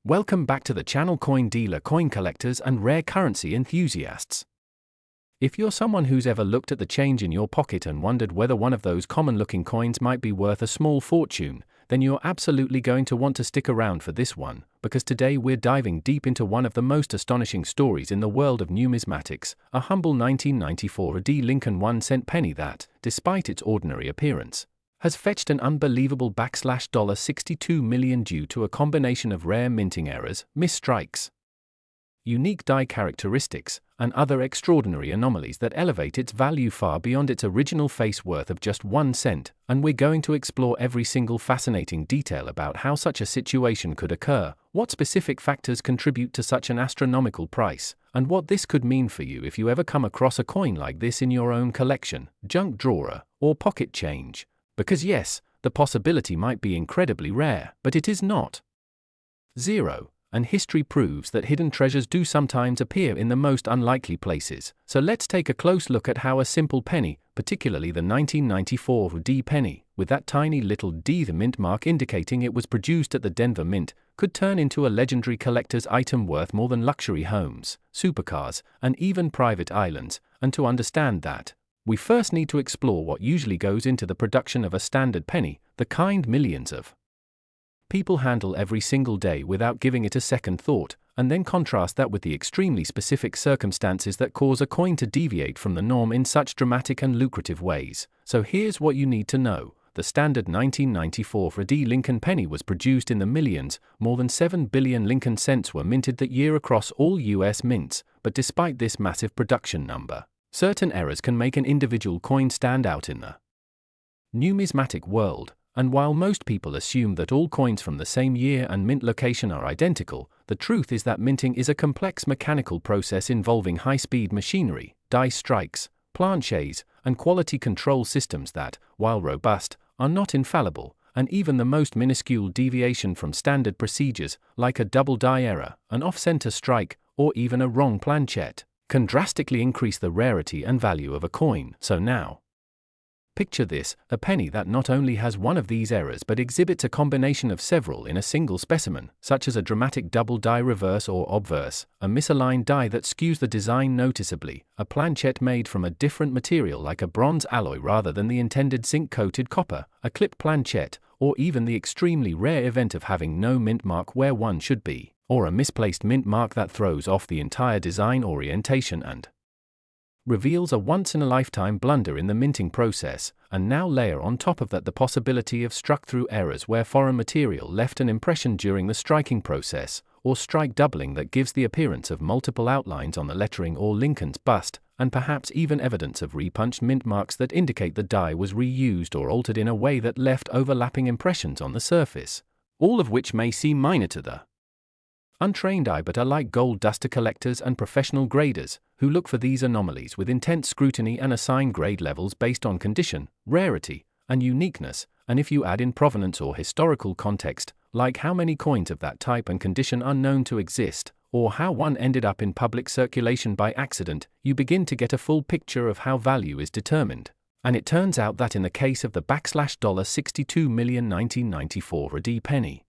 Welcome back to the channel, coin dealer, coin collectors and rare currency enthusiasts. If you're someone who's ever looked at the change in your pocket and wondered whether one of those common-looking coins might be worth a small fortune, then you're absolutely going to want to stick around for this one, because today we're diving deep into one of the most astonishing stories in the world of numismatics, a humble 1994 AD Lincoln 1-cent penny that, despite its ordinary appearance, has fetched an unbelievable $62 million due to a combination of rare minting errors, misstrikes, unique die characteristics, and other extraordinary anomalies that elevate its value far beyond its original face worth of just 1 cent, and we're going to explore every single fascinating detail about how such a situation could occur, what specific factors contribute to such an astronomical price, and what this could mean for you if you ever come across a coin like this in your own collection, junk drawer, or pocket change. Because yes, the possibility might be incredibly rare, but it is not zero, and history proves that hidden treasures do sometimes appear in the most unlikely places. So let's take a close look at how a simple penny, particularly the 1994 D penny, with that tiny little D, the mint mark indicating it was produced at the Denver Mint, could turn into a legendary collector's item worth more than luxury homes, supercars, and even private islands. And to understand that, we first need to explore what usually goes into the production of a standard penny, the kind millions of people handle every single day without giving it a second thought, and then contrast that with the extremely specific circumstances that cause a coin to deviate from the norm in such dramatic and lucrative ways. So here's what you need to know. The standard 1994 D Lincoln penny was produced in the millions. More than 7 billion Lincoln cents were minted that year across all US mints, but despite this massive production number, certain errors can make an individual coin stand out in the numismatic world, and while most people assume that all coins from the same year and mint location are identical, the truth is that minting is a complex mechanical process involving high-speed machinery, die strikes, planches, and quality control systems that, while robust, are not infallible, and even the most minuscule deviation from standard procedures, like a double die error, an off-center strike, or even a wrong planchet, can drastically increase the rarity and value of a coin. So now, picture this, a penny that not only has one of these errors but exhibits a combination of several in a single specimen, such as a dramatic double die reverse or obverse, a misaligned die that skews the design noticeably, a planchet made from a different material like a bronze alloy rather than the intended zinc-coated copper, a clipped planchet, or even the extremely rare event of having no mint mark where one should be, or a misplaced mint mark that throws off the entire design orientation and reveals a once-in-a-lifetime blunder in the minting process. And now layer on top of that the possibility of struck-through errors where foreign material left an impression during the striking process, or strike doubling that gives the appearance of multiple outlines on the lettering or Lincoln's bust, and perhaps even evidence of repunched mint marks that indicate the die was reused or altered in a way that left overlapping impressions on the surface, all of which may seem minor to the untrained eye but are like gold dust to collectors and professional graders, who look for these anomalies with intense scrutiny and assign grade levels based on condition, rarity, and uniqueness. And if you add in provenance or historical context, like how many coins of that type and condition are known to exist, or how one ended up in public circulation by accident, you begin to get a full picture of how value is determined. And it turns out that in the case of the $62 million 1994 D penny,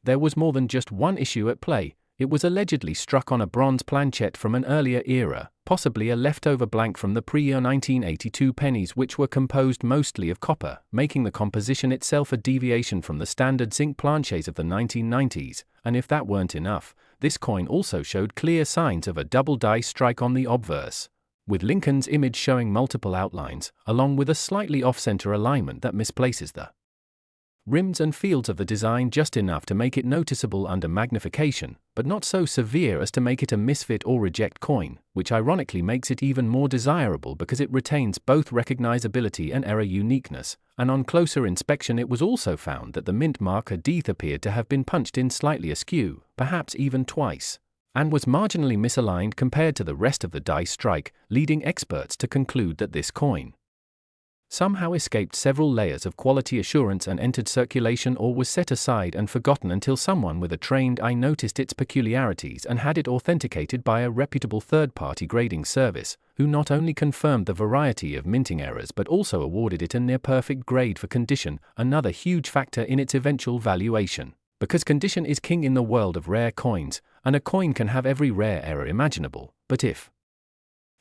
there was more than just one issue at play. It was allegedly struck on a bronze planchet from an earlier era, possibly a leftover blank from the pre-1982 pennies, which were composed mostly of copper, making the composition itself a deviation from the standard zinc planchets of the 1990s. And if that weren't enough, this coin also showed clear signs of a double die strike on the obverse, with Lincoln's image showing multiple outlines, along with a slightly off-center alignment that misplaces the rims and fields of the design just enough to make it noticeable under magnification, but not so severe as to make it a misfit or reject coin, which ironically makes it even more desirable because it retains both recognizability and error uniqueness. And on closer inspection it was also found that the mint mark hadith appeared to have been punched in slightly askew, perhaps even twice, and was marginally misaligned compared to the rest of the die strike, leading experts to conclude that this coin somehow escaped several layers of quality assurance and entered circulation, or was set aside and forgotten until someone with a trained eye noticed its peculiarities and had it authenticated by a reputable third-party grading service, who not only confirmed the variety of minting errors but also awarded it a near-perfect grade for condition, another huge factor in its eventual valuation. Because condition is king in the world of rare coins, and a coin can have every rare error imaginable, but if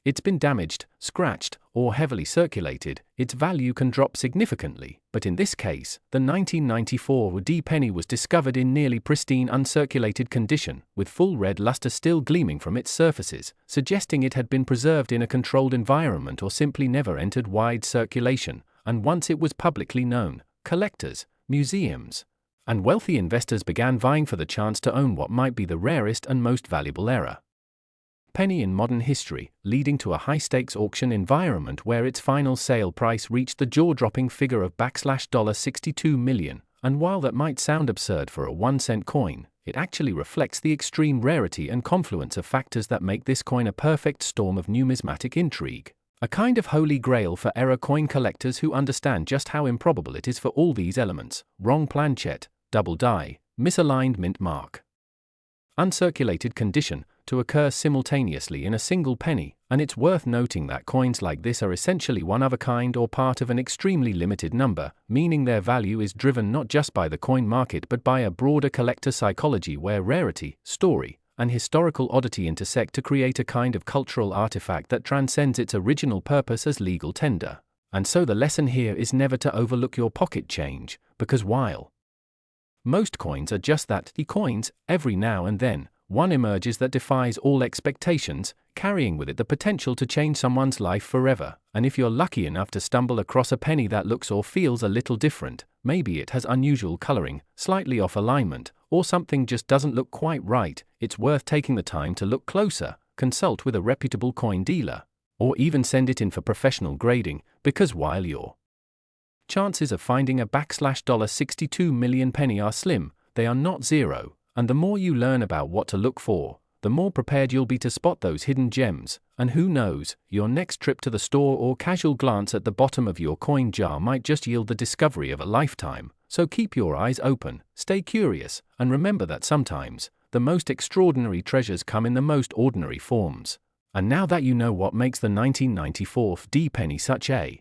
it's been damaged, scratched, or heavily circulated, its value can drop significantly. But in this case, the 1994 D penny was discovered in nearly pristine uncirculated condition, with full red luster still gleaming from its surfaces, suggesting it had been preserved in a controlled environment or simply never entered wide circulation. And once it was publicly known, collectors, museums, and wealthy investors began vying for the chance to own what might be the rarest and most valuable error penny in modern history, leading to a high-stakes auction environment where its final sale price reached the jaw-dropping figure of $62 million. And while that might sound absurd for a 1-cent coin, it actually reflects the extreme rarity and confluence of factors that make this coin a perfect storm of numismatic intrigue. A kind of holy grail for error coin collectors who understand just how improbable it is for all these elements: wrong planchet, double die, misaligned mint mark, uncirculated condition, to occur simultaneously in a single penny. And it's worth noting that coins like this are essentially one of a kind or part of an extremely limited number, meaning their value is driven not just by the coin market but by a broader collector psychology where rarity, story, and historical oddity intersect to create a kind of cultural artifact that transcends its original purpose as legal tender. And so the lesson here is never to overlook your pocket change, because while most coins are just that, coins, every now and then, one emerges that defies all expectations, carrying with it the potential to change someone's life forever. And if you're lucky enough to stumble across a penny that looks or feels a little different, maybe it has unusual coloring, slightly off alignment, or something just doesn't look quite right, it's worth taking the time to look closer, consult with a reputable coin dealer, or even send it in for professional grading, because while your chances of finding a $62 million penny are slim, they are not zero. And the more you learn about what to look for, the more prepared you'll be to spot those hidden gems. And who knows, your next trip to the store or casual glance at the bottom of your coin jar might just yield the discovery of a lifetime. So keep your eyes open, stay curious, and remember that sometimes, the most extraordinary treasures come in the most ordinary forms. And now that you know what makes the 1994 D penny such a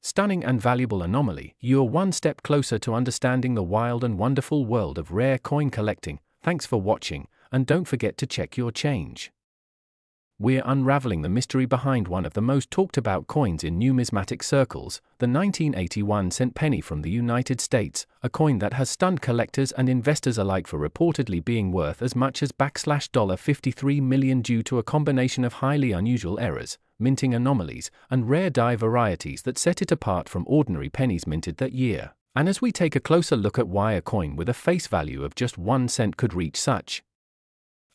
stunning and valuable anomaly, you're one step closer to understanding the wild and wonderful world of rare coin collecting. Thanks for watching, and don't forget to check your change. We're unraveling the mystery behind one of the most talked about coins in numismatic circles, the 1981 cent penny from the United States, a coin that has stunned collectors and investors alike for reportedly being worth as much as $53 million due to a combination of highly unusual errors, minting anomalies, and rare die varieties that set it apart from ordinary pennies minted that year. And as we take a closer look at why a coin with a face value of just 1 cent could reach such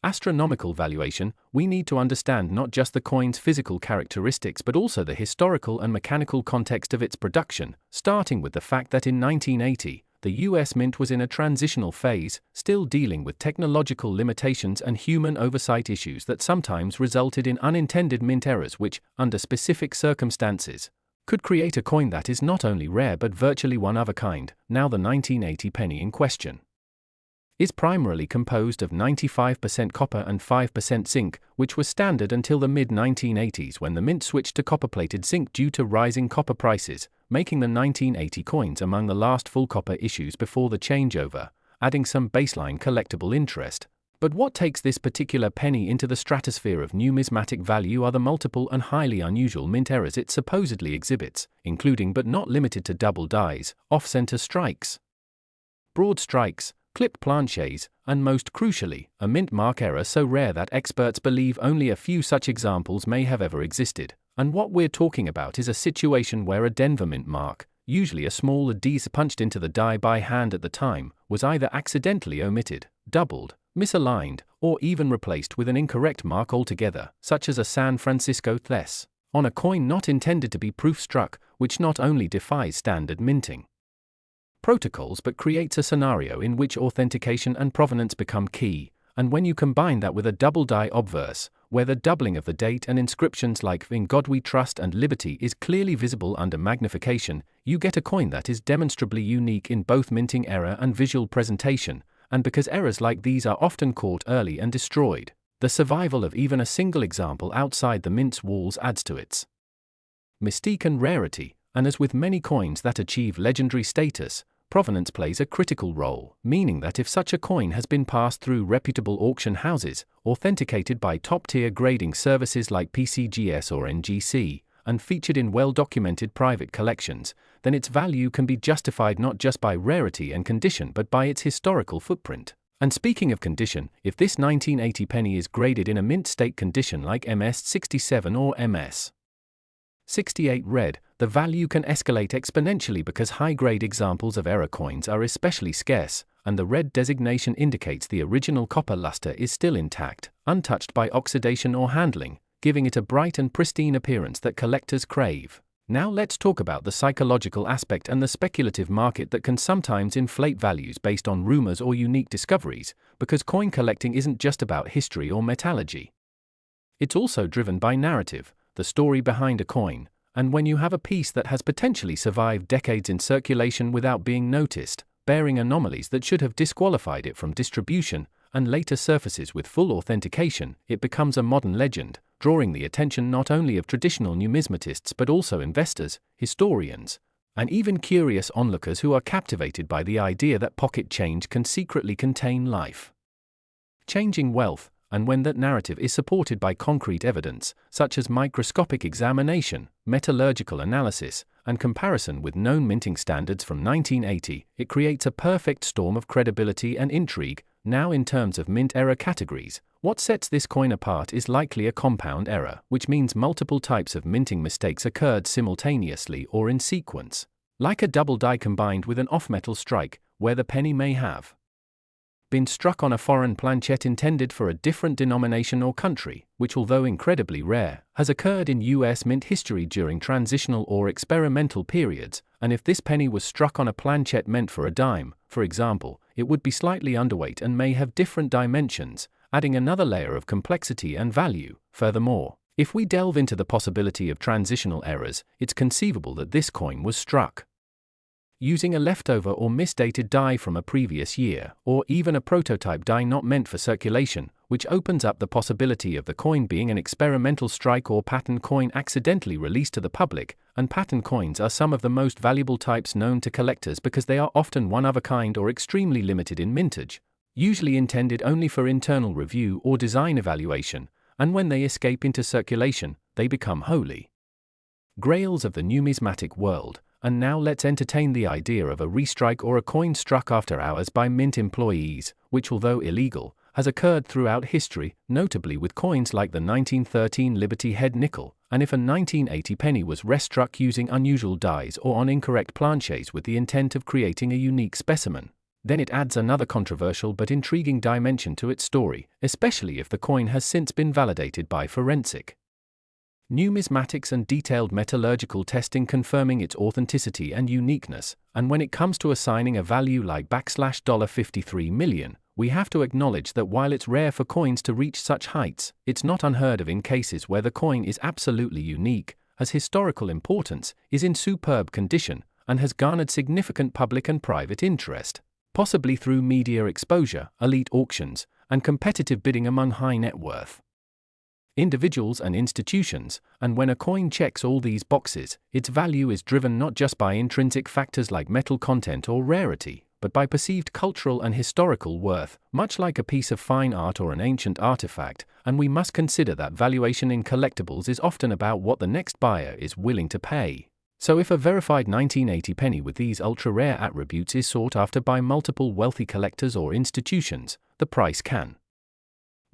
astronomical valuation, we need to understand not just the coin's physical characteristics but also the historical and mechanical context of its production, starting with the fact that in 1980, the US Mint was in a transitional phase, still dealing with technological limitations and human oversight issues that sometimes resulted in unintended mint errors which, under specific circumstances, could create a coin that is not only rare but virtually one of a kind. Now the 1980 penny in question is primarily composed of 95% copper and 5% zinc, which was standard until the mid-1980s when the mint switched to copper-plated zinc due to rising copper prices, making the 1980 coins among the last full copper issues before the changeover, adding some baseline collectible interest. But what takes this particular penny into the stratosphere of numismatic value are the multiple and highly unusual mint errors it supposedly exhibits, including but not limited to double dies, off-center strikes, broad strikes, clipped planchets, and most crucially, a mint mark error so rare that experts believe only a few such examples may have ever existed. And what we're talking about is a situation where a Denver mint mark, usually a small D punched into the die by hand at the time, was either accidentally omitted, doubled, misaligned, or even replaced with an incorrect mark altogether, such as a San Francisco th, on a coin not intended to be proof-struck, which not only defies standard minting protocols but creates a scenario in which authentication and provenance become key. And when you combine that with a double die obverse, where the doubling of the date and inscriptions like "In God We Trust" and "Liberty" is clearly visible under magnification, you get a coin that is demonstrably unique in both minting error and visual presentation. And because errors like these are often caught early and destroyed, the survival of even a single example outside the mint's walls adds to its mystique and rarity. And as with many coins that achieve legendary status, provenance plays a critical role, meaning that if such a coin has been passed through reputable auction houses, authenticated by top-tier grading services like PCGS or NGC, and featured in well-documented private collections, then its value can be justified not just by rarity and condition but by its historical footprint. And speaking of condition, if this 1980 penny is graded in a mint state condition like MS67 or MS68 red, the value can escalate exponentially because high-grade examples of error coins are especially scarce, and the red designation indicates the original copper luster is still intact, untouched by oxidation or handling, giving it a bright and pristine appearance that collectors crave. Now let's talk about the psychological aspect and the speculative market that can sometimes inflate values based on rumors or unique discoveries, because coin collecting isn't just about history or metallurgy. It's also driven by narrative, the story behind a coin, and when you have a piece that has potentially survived decades in circulation without being noticed, bearing anomalies that should have disqualified it from distribution, and later surfaces with full authentication, it becomes a modern legend, drawing the attention not only of traditional numismatists but also investors, historians, and even curious onlookers who are captivated by the idea that pocket change can secretly contain life-changing wealth, and when that narrative is supported by concrete evidence, such as microscopic examination, metallurgical analysis, and comparison with known minting standards from 1980, it creates a perfect storm of credibility and intrigue. Now, in terms of mint error categories, what sets this coin apart is likely a compound error, which means multiple types of minting mistakes occurred simultaneously or in sequence, like a double die combined with an off-metal strike, where the penny may have been struck on a foreign planchet intended for a different denomination or country, which, although incredibly rare, has occurred in US mint history during transitional or experimental periods, and if this penny was struck on a planchet meant for a dime, for example, it would be slightly underweight and may have different dimensions, adding another layer of complexity and value. Furthermore, if we delve into the possibility of transitional errors, it's conceivable that this coin was struck using a leftover or misdated die from a previous year, or even a prototype die not meant for circulation, which opens up the possibility of the coin being an experimental strike or pattern coin accidentally released to the public. And pattern coins are some of the most valuable types known to collectors because they are often one of a kind or extremely limited in mintage, usually intended only for internal review or design evaluation, and when they escape into circulation, they become holy grails of the numismatic world. And now let's entertain the idea of a restrike or a coin struck after hours by mint employees, which, although illegal, has occurred throughout history, notably with coins like the 1913 Liberty Head nickel, and if a 1980 penny was restruck using unusual dies or on incorrect planchets with the intent of creating a unique specimen, then it adds another controversial but intriguing dimension to its story, especially if the coin has since been validated by forensic numismatics and detailed metallurgical testing confirming its authenticity and uniqueness. And when it comes to assigning a value like $53 million, we have to acknowledge that while it's rare for coins to reach such heights, it's not unheard of in cases where the coin is absolutely unique, has historical importance, is in superb condition, and has garnered significant public and private interest, possibly through media exposure, elite auctions, and competitive bidding among high net worth individuals and institutions. And when a coin checks all these boxes, its value is driven not just by intrinsic factors like metal content or rarity, but by perceived cultural and historical worth, much like a piece of fine art or an ancient artifact. And we must consider that valuation in collectibles is often about what the next buyer is willing to pay. So if a verified 1980 penny with these ultra-rare attributes is sought after by multiple wealthy collectors or institutions, the price can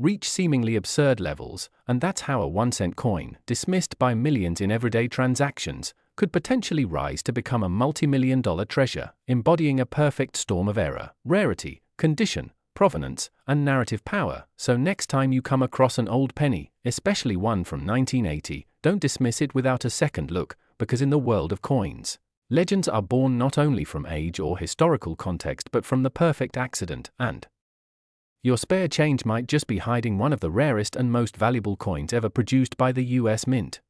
reach seemingly absurd levels, and that's how a 1-cent coin, dismissed by millions in everyday transactions, could potentially rise to become a multi-million-dollar treasure, embodying a perfect storm of error, rarity, condition, provenance, and narrative power. So next time you come across an old penny, especially one from 1980, don't dismiss it without a second look, because in the world of coins, legends are born not only from age or historical context but from the perfect accident, and your spare change might just be hiding one of the rarest and most valuable coins ever produced by the US Mint.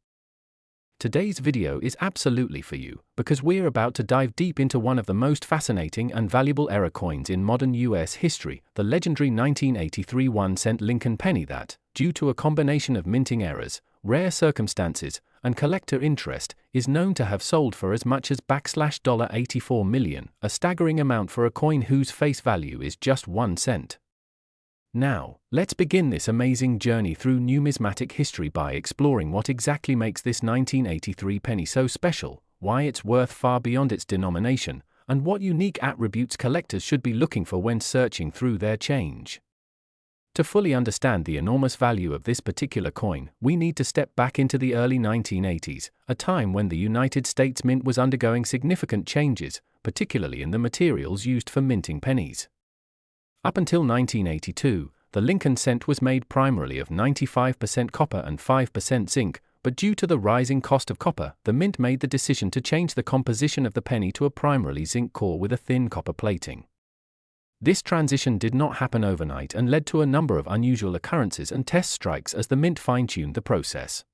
Today's video is absolutely for you, because we're about to dive deep into one of the most fascinating and valuable error coins in modern US history, the legendary 1983 1-cent Lincoln penny that, due to a combination of minting errors, rare circumstances, and collector interest, is known to have sold for as much as $84 million, a staggering amount for a coin whose face value is just 1 cent. Now, let's begin this amazing journey through numismatic history by exploring what exactly makes this 1983 penny so special, why it's worth far beyond its denomination, and what unique attributes collectors should be looking for when searching through their change. To fully understand the enormous value of this particular coin, we need to step back into the early 1980s, a time when the United States Mint was undergoing significant changes, particularly in the materials used for minting pennies. Up until 1982, the Lincoln cent was made primarily of 95% copper and 5% zinc, but due to the rising cost of copper, the mint made the decision to change the composition of the penny to a primarily zinc core with a thin copper plating. This transition did not happen overnight and led to a number of unusual occurrences and test strikes as the mint fine-tuned the process.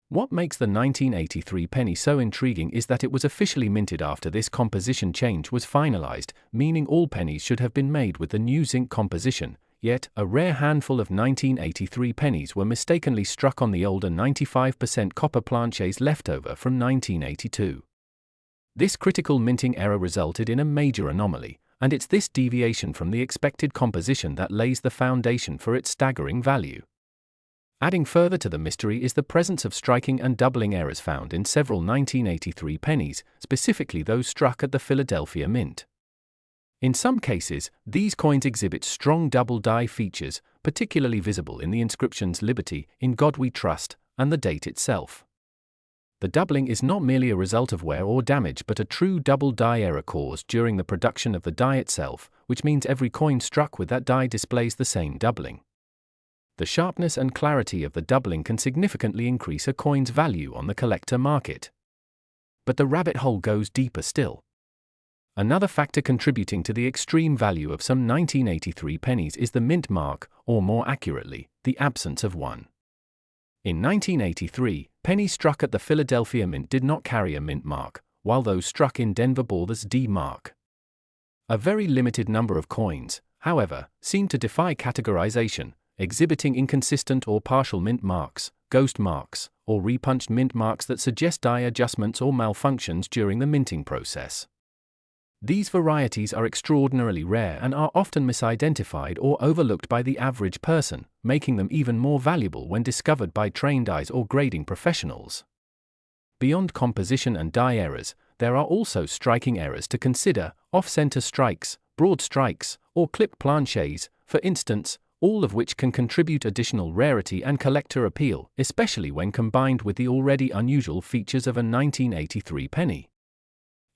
What makes the 1983 penny so intriguing is that it was officially minted after this composition change was finalized, meaning all pennies should have been made with the new zinc composition, yet a rare handful of 1983 pennies were mistakenly struck on the older 95% copper planchets leftover from 1982. This critical minting error resulted in a major anomaly, and it's this deviation from the expected composition that lays the foundation for its staggering value. Adding further to the mystery is the presence of striking and doubling errors found in several 1983 pennies, specifically those struck at the Philadelphia Mint. In some cases, these coins exhibit strong double die features, particularly visible in the inscriptions "Liberty," "In God We Trust," and the date itself. The doubling is not merely a result of wear or damage but a true double die error caused during the production of the die itself, which means every coin struck with that die displays the same doubling. The sharpness and clarity of the doubling can significantly increase a coin's value on the collector market. But the rabbit hole goes deeper still. Another factor contributing to the extreme value of some 1983 pennies is the mint mark, or more accurately, the absence of one. In 1983, pennies struck at the Philadelphia Mint did not carry a mint mark, while those struck in Denver bore the D mark. A very limited number of coins, however, seem to defy categorization, exhibiting inconsistent or partial mint marks, ghost marks, or repunched mint marks that suggest die adjustments or malfunctions during the minting process. These varieties are extraordinarily rare and are often misidentified or overlooked by the average person, making them even more valuable when discovered by trained eyes or grading professionals. Beyond composition and die errors, there are also striking errors to consider: off-center strikes, broad strikes, or clipped planchets, for instance, all of which can contribute additional rarity and collector appeal, especially when combined with the already unusual features of a 1983 penny.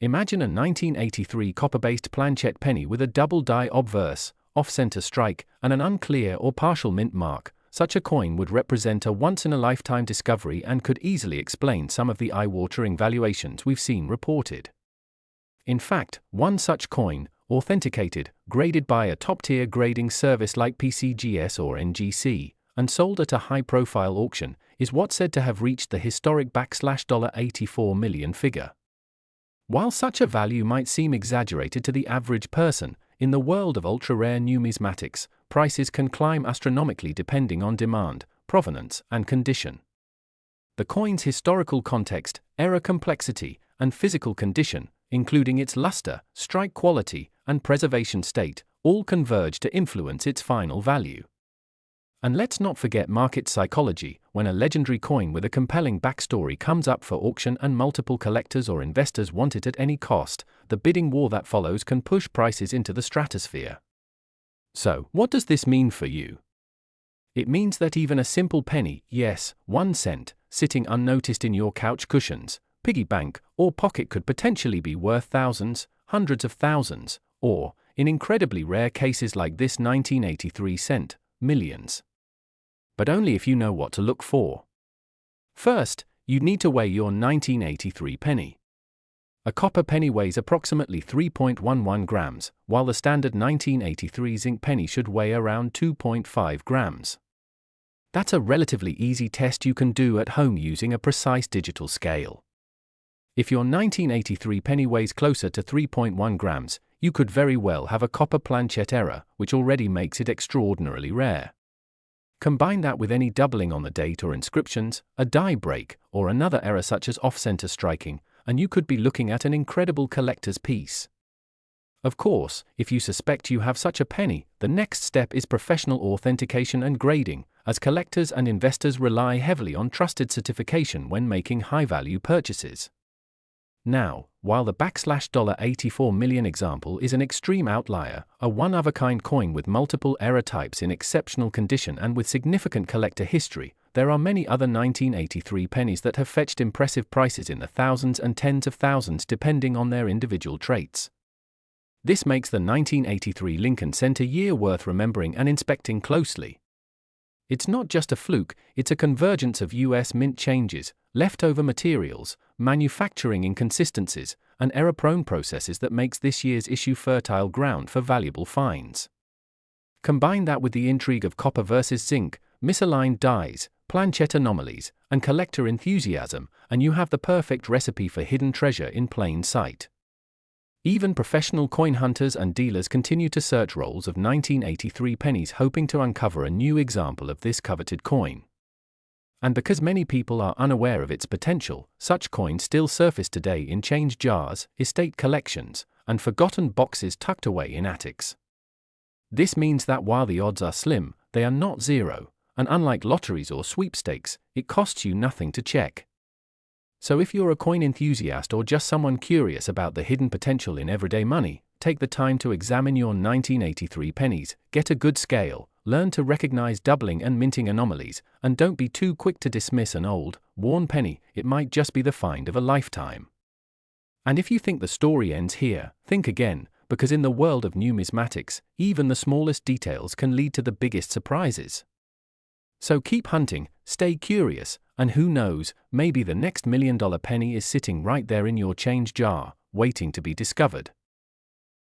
Imagine a 1983 copper-based planchette penny with a double die obverse, off-center strike, and an unclear or partial mint mark. Such a coin would represent a once-in-a-lifetime discovery and could easily explain some of the eye-watering valuations we've seen reported. In fact, one such coin, authenticated, graded by a top-tier grading service like PCGS or NGC, and sold at a high-profile auction, is what's said to have reached the historic $84 million figure. While such a value might seem exaggerated to the average person, in the world of ultra-rare numismatics, prices can climb astronomically depending on demand, provenance, and condition. The coin's historical context, error complexity, and physical condition, including its luster, strike quality, and preservation state, all converge to influence its final value. And let's not forget market psychology. When a legendary coin with a compelling backstory comes up for auction and multiple collectors or investors want it at any cost, the bidding war that follows can push prices into the stratosphere. So, what does this mean for you? It means that even a simple penny, yes, 1 cent, sitting unnoticed in your couch cushions, piggy bank, or pocket could potentially be worth thousands, hundreds of thousands, or, in incredibly rare cases like this 1983 cent, millions. But only if you know what to look for. First, you need to weigh your 1983 penny. A copper penny weighs approximately 3.11 grams, while the standard 1983 zinc penny should weigh around 2.5 grams. That's a relatively easy test you can do at home using a precise digital scale. If your 1983 penny weighs closer to 3.1 grams, you could very well have a copper planchette error, which already makes it extraordinarily rare. Combine that with any doubling on the date or inscriptions, a die break, or another error such as off-center striking, and you could be looking at an incredible collector's piece. Of course, if you suspect you have such a penny, the next step is professional authentication and grading, as collectors and investors rely heavily on trusted certification when making high-value purchases. Now, while the $84 million example is an extreme outlier, a one-of-a-kind coin with multiple error types in exceptional condition and with significant collector history, there are many other 1983 pennies that have fetched impressive prices in the thousands and tens of thousands depending on their individual traits. This makes the 1983 Lincoln Center year worth remembering and inspecting closely. It's not just a fluke, it's a convergence of US mint changes, leftover materials, manufacturing inconsistencies, and error-prone processes that makes this year's issue fertile ground for valuable finds. Combine that with the intrigue of copper versus zinc, misaligned dies, planchet anomalies, and collector enthusiasm, and you have the perfect recipe for hidden treasure in plain sight. Even professional coin hunters and dealers continue to search rolls of 1983 pennies hoping to uncover a new example of this coveted coin. And because many people are unaware of its potential, such coins still surface today in change jars, estate collections, and forgotten boxes tucked away in attics. This means that while the odds are slim, they are not zero, and unlike lotteries or sweepstakes, it costs you nothing to check. So if you're a coin enthusiast or just someone curious about the hidden potential in everyday money, take the time to examine your 1983 pennies, get a good scale, learn to recognize doubling and minting anomalies, and don't be too quick to dismiss an old, worn penny. It might just be the find of a lifetime. And if you think the story ends here, think again, because in the world of numismatics, even the smallest details can lead to the biggest surprises. So keep hunting, stay curious, and who knows, maybe the next $1 million penny is sitting right there in your change jar, waiting to be discovered.